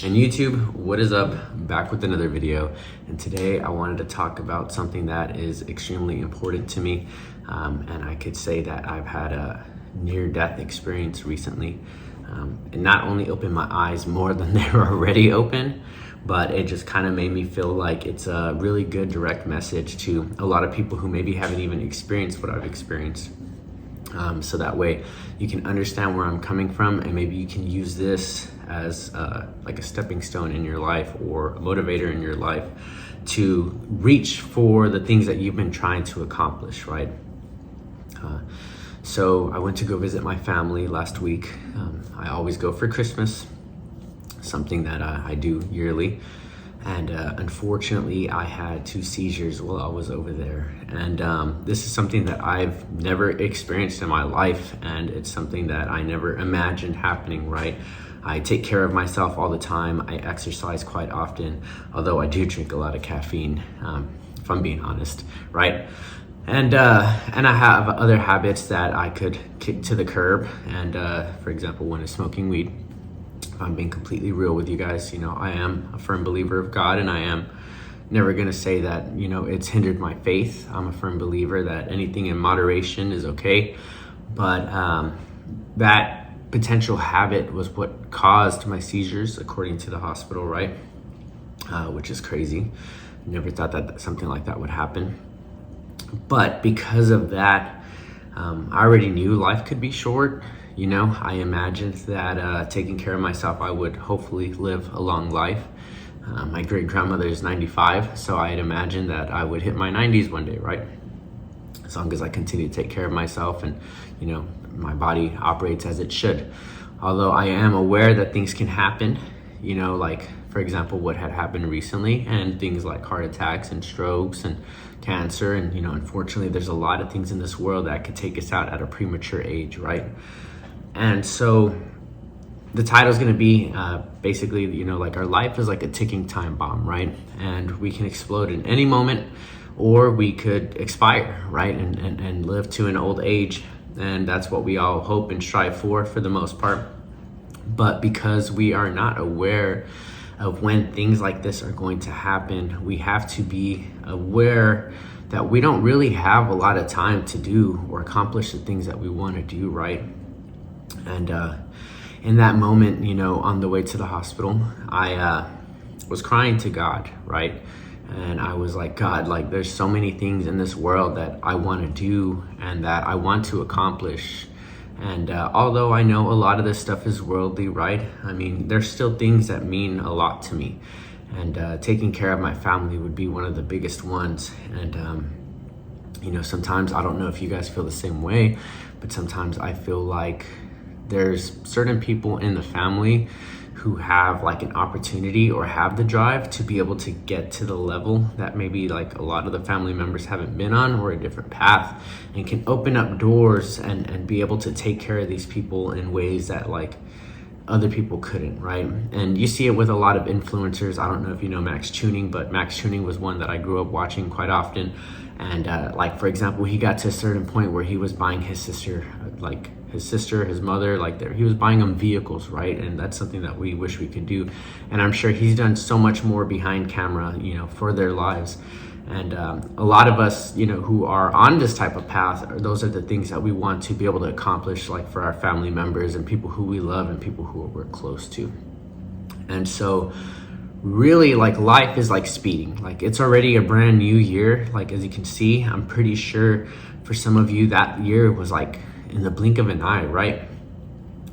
And YouTube, what is up? Back with another video. And today I wanted to talk about something that is extremely important to me. And I could say that I've had a near-death experience recently. It not only opened my eyes more than they were already open, but it just kind of made me feel like it's a really good direct message to a lot of people who maybe haven't even experienced what I've experienced. So that way you can understand where I'm coming from, and maybe you can use this as like a stepping stone in your life or a motivator in your life to reach for the things that you've been trying to accomplish, right? So I went to go visit my family last week. I always go for Christmas, something that I do yearly. And unfortunately, I had 2 seizures while I was over there. And this is something that I've never experienced in my life. And it's something that I never imagined happening, right? I take care of myself all the time. I exercise quite often, although I do drink a lot of caffeine, if I'm being honest, right? And I have other habits that I could kick to the curb. And for example, one is smoking weed. If I'm being completely real with you guys, you know, I am a firm believer of God, and I am never gonna say that, you know, it's hindered my faith. I'm a firm believer that anything in moderation is okay. But that potential habit was what caused my seizures, according to the hospital, right? Which is crazy. Never thought that something like that would happen. But because of that, I already knew life could be short. You know, I imagined that taking care of myself, I would hopefully live a long life. My great grandmother is 95, so I had imagined that I would hit my 90s one day, right? As long as I continue to take care of myself and, you know, my body operates as it should. Although I am aware that things can happen, you know, like, for example, what had happened recently, and things like heart attacks and strokes and cancer. And, you know, unfortunately, there's a lot of things in this world that could take us out at a premature age, right? And so the title is going to be basically, you know, like our life is like a ticking time bomb, right? And we can explode in any moment, or we could expire, right? And live to an old age. And that's what we all hope and strive for the most part. But because we are not aware of when things like this are going to happen, we have to be aware that we don't really have a lot of time to do or accomplish the things that we want to do, right? And in that moment, you know, on the way to the hospital, I was crying to God, right? And I was like, God, like, there's so many things in this world that I want to do and that I want to accomplish. And although I know a lot of this stuff is worldly, right? I mean, there's still things that mean a lot to me. And taking care of my family would be one of the biggest ones. And, you know, sometimes, I don't know if you guys feel the same way, but sometimes I feel like there's certain people in the family who have like an opportunity or have the drive to be able to get to the level that maybe like a lot of the family members haven't been on, or a different path, and can open up doors and be able to take care of these people in ways that like other people couldn't, right? And you see it with a lot of influencers. I don't know if you know Max Tuning, but Max Tuning was one that I grew up watching quite often. And like, for example, he got to a certain point where he was buying his sister, his mother, like he was buying them vehicles, right? And that's something that we wish we could do. And I'm sure he's done so much more behind camera, you know, for their lives. And a lot of us, you know, who are on this type of path, those are the things that we want to be able to accomplish, like for our family members and people who we love and people who we're close to. And so really, like, life is like speeding. Like, it's already a brand new year. Like, as you can see, I'm pretty sure for some of you that year was like in the blink of an eye, right?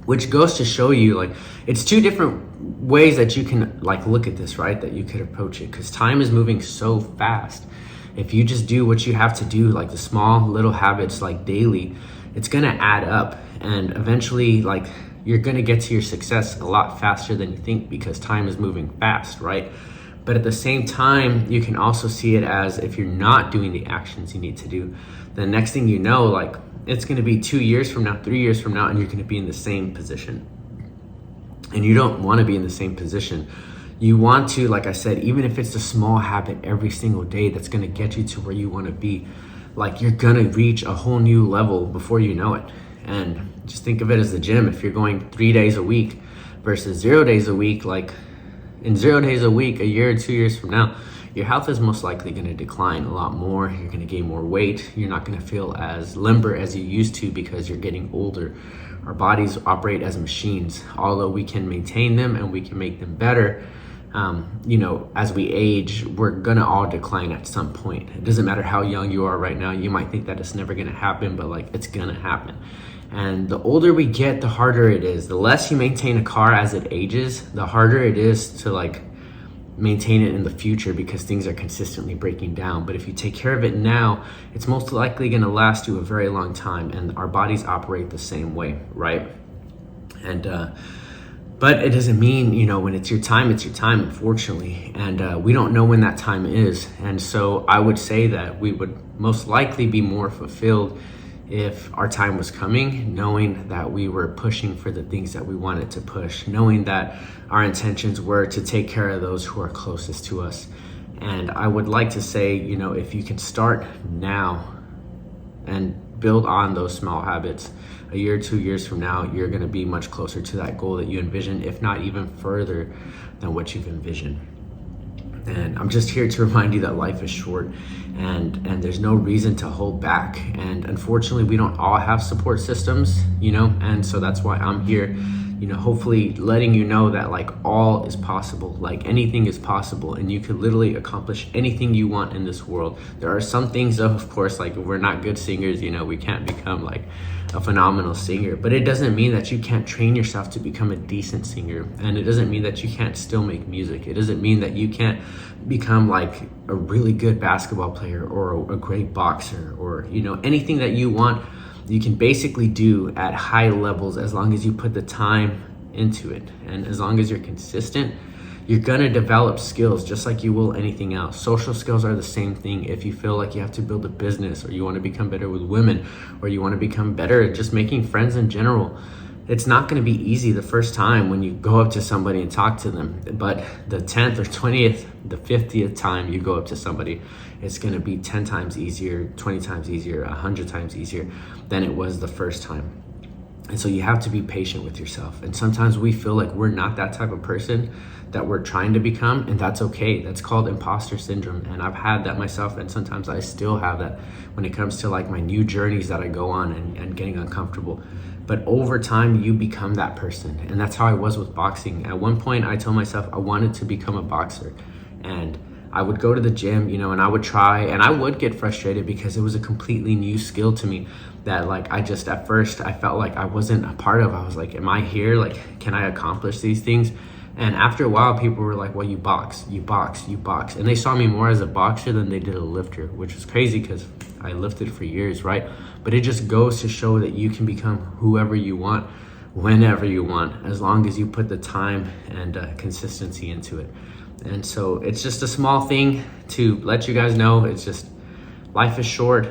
Which goes to show you, like, it's 2 different ways that you can like look at this, right? That you could approach it, because time is moving so fast. If you just do what you have to do, like the small little habits, like daily, it's gonna add up, and eventually, like, you're gonna get to your success a lot faster than you think, because time is moving fast, right? But at the same time, you can also see it as, if you're not doing the actions you need to do, the next thing you know, like, it's gonna be 2 years from now, 3 years from now, and you're gonna be in the same position. And you don't wanna be in the same position. You want to, like I said, even if it's a small habit every single day that's gonna get you to where you wanna be, like, you're gonna reach a whole new level before you know it. And just think of it as the gym. If you're going 3 days a week versus 0 days a week, like, in 0 days a week, a year or 2 years from now, your health is most likely going to decline a lot more. You're going to gain more weight. You're not going to feel as limber as you used to because you're getting older. Our bodies operate as machines. Although we can maintain them and we can make them better, as we age, we're going to all decline at some point. It doesn't matter how young you are right now. You might think that it's never going to happen, but like it's going to happen. And the older we get, the harder it is. The less you maintain a car as it ages, the harder it is to like maintain it in the future because things are consistently breaking down. But if you take care of it now, it's most likely going to last you a very long time, and our bodies operate the same way, right? And but it doesn't mean, when it's your time, unfortunately. And we don't know when that time is. And so I would say that we would most likely be more fulfilled if our time was coming, knowing that we were pushing for the things that we wanted to push, knowing that our intentions were to take care of those who are closest to us. And I would like to say, if you can start now and build on those small habits, a year, 2 years from now, you're going to be much closer to that goal that you envisioned, if not even further than what you've envisioned. And I'm just here to remind you that life is short, and there's no reason to hold back. And unfortunately, we don't all have support systems, and so that's why I'm here, hopefully letting you know that like all is possible, like anything is possible, and you could literally accomplish anything you want in this world. There are some things, of course, like we're not good singers, we can't become like a phenomenal singer, but it doesn't mean that you can't train yourself to become a decent singer. And it doesn't mean that you can't still make music. It doesn't mean that you can't become like a really good basketball player or a great boxer or, anything that you want. You can basically do at high levels as long as you put the time into it. And as long as you're consistent, you're gonna develop skills just like you will anything else. Social skills are the same thing. If you feel like you have to build a business, or you wanna become better with women, or you wanna become better at just making friends in general, it's not gonna be easy the first time when you go up to somebody and talk to them. But the 10th or 20th, the 50th time you go up to somebody, it's gonna be 10 times easier, 20 times easier, 100 times easier than it was the first time. And so you have to be patient with yourself. And sometimes we feel like we're not that type of person that we're trying to become, and that's okay. That's called imposter syndrome. And I've had that myself, and sometimes I still have that when it comes to like my new journeys that I go on and getting uncomfortable. But over time, you become that person. And that's how I was with boxing. At one point, I told myself I wanted to become a boxer. And I would go to the gym, and I would try, and I would get frustrated because it was a completely new skill to me that like at first I felt like I wasn't a part of. I was like, am I here? Like, can I accomplish these things? And after a while, people were like, well, you box. And they saw me more as a boxer than they did a lifter, which was crazy because I lifted for years, right? But it just goes to show that you can become whoever you want, whenever you want, as long as you put the time and consistency into it. And so it's just a small thing to let you guys know. It's just, life is short.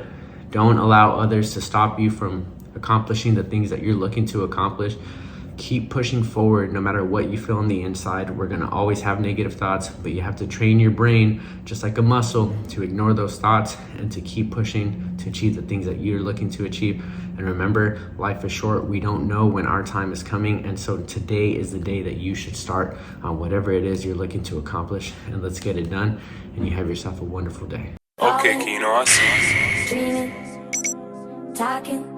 Don't allow others to stop you from accomplishing the things that you're looking to accomplish. Keep pushing forward no matter what you feel on the inside. We're gonna always have negative thoughts, but you have to train your brain just like a muscle to ignore those thoughts and to keep pushing to achieve the things that you're looking to achieve. And remember, life is short. We don't know when our time is coming. And so today is the day that you should start on whatever it is you're looking to accomplish, and let's get it done. And you have yourself a wonderful day. Okay, Keno, I see. Dreaming, talking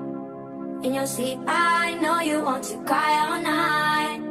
in your sleep. I know you want to cry all night.